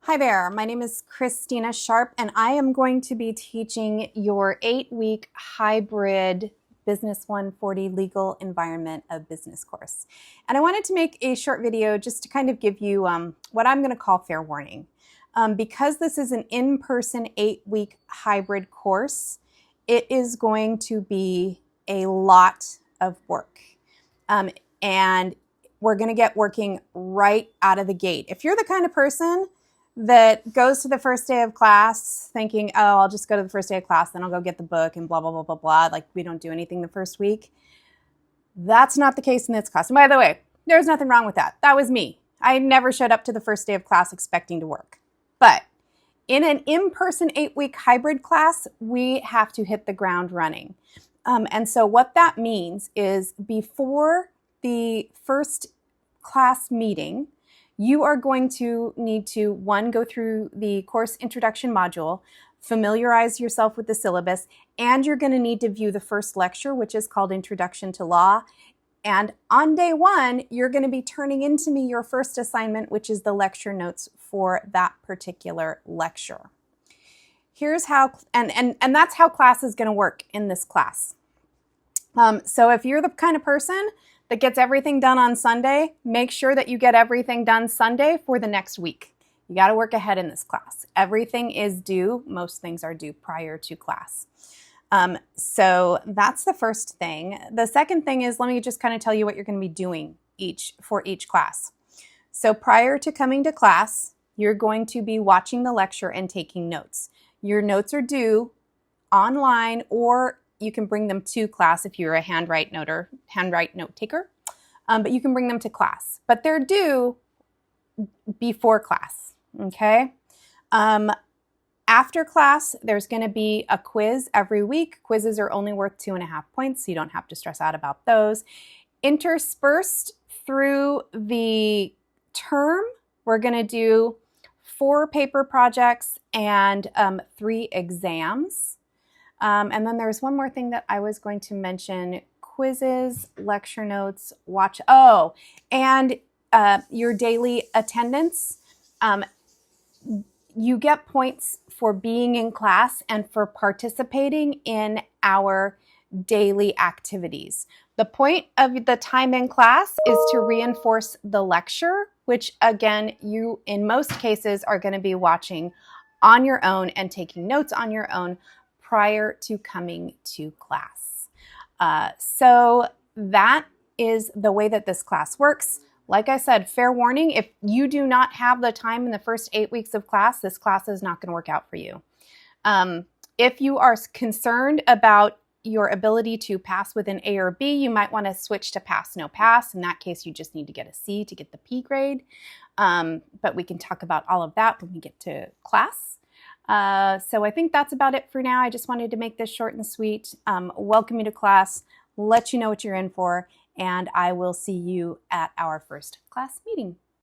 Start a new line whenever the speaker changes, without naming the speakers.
Hi there, my name is Christina Sharp and I am going to be teaching your 8-week hybrid Business 140 Legal Environment of Business course. And I wanted to make a short video just to kind of give you what I'm going to call fair warning. Because this is an in-person 8-week hybrid course, it is going to be a lot of work. And we're going to get working right out of the gate. If you're the kind of person that goes to the first day of class thinking, oh, I'll just go to the first day of class, then I'll go get the book and blah, blah, blah, blah, blah, like we don't do anything the first week. That's not the case in this class. And by the way, there's nothing wrong with that. That was me. I never showed up to the first day of class expecting to work. But in an in-person 8-week hybrid class, we have to hit the ground running. And so what that means is before the first class meeting, you are going to need to, one, go through the course introduction module, familiarize yourself with the syllabus, and you're going to need to view the first lecture, which is called Introduction to Law. And on day one, you're going to be turning into me your first assignment, which is the lecture notes for that particular lecture. Here's how, and that's how class is going to work in this class. So if you're the kind of person that gets everything done on Sunday, make sure that you get everything done Sunday for the next week. You got to work ahead in this class. Everything is due. Most things are due prior to class. So that's the first thing. The second thing is, let me just kind of tell you what you're going to be doing for each class. So prior to coming to class, you're going to be watching the lecture and taking notes. Your notes are due online, or you can bring them to class if you're a handwrite note taker, but you can bring them to class. But they're due before class, okay? After class, there's going to be a quiz every week. Quizzes are only worth 2.5 points, so you don't have to stress out about those. Interspersed through the term, we're going to do 4 paper projects and 3 exams. And then there's one more thing that I was going to mention: quizzes, lecture notes, and your daily attendance. You get points for being in class and for participating in our daily activities. The point of the time in class is to reinforce the lecture, which again, you in most cases are going to be watching on your own and taking notes on your own prior to coming to class. So that is the way that this class works. Like I said, fair warning, if you do not have the time in the first 8 weeks of class, this class is not going to work out for you. If you are concerned about your ability to pass with an A or B, you might want to switch to pass, no pass. In that case, you just need to get a C to get the P grade. But we can talk about all of that when we get to class. So I think that's about it for now. I just wanted to make this short and sweet, welcome you to class, let you know what you're in for, and I will see you at our first class meeting.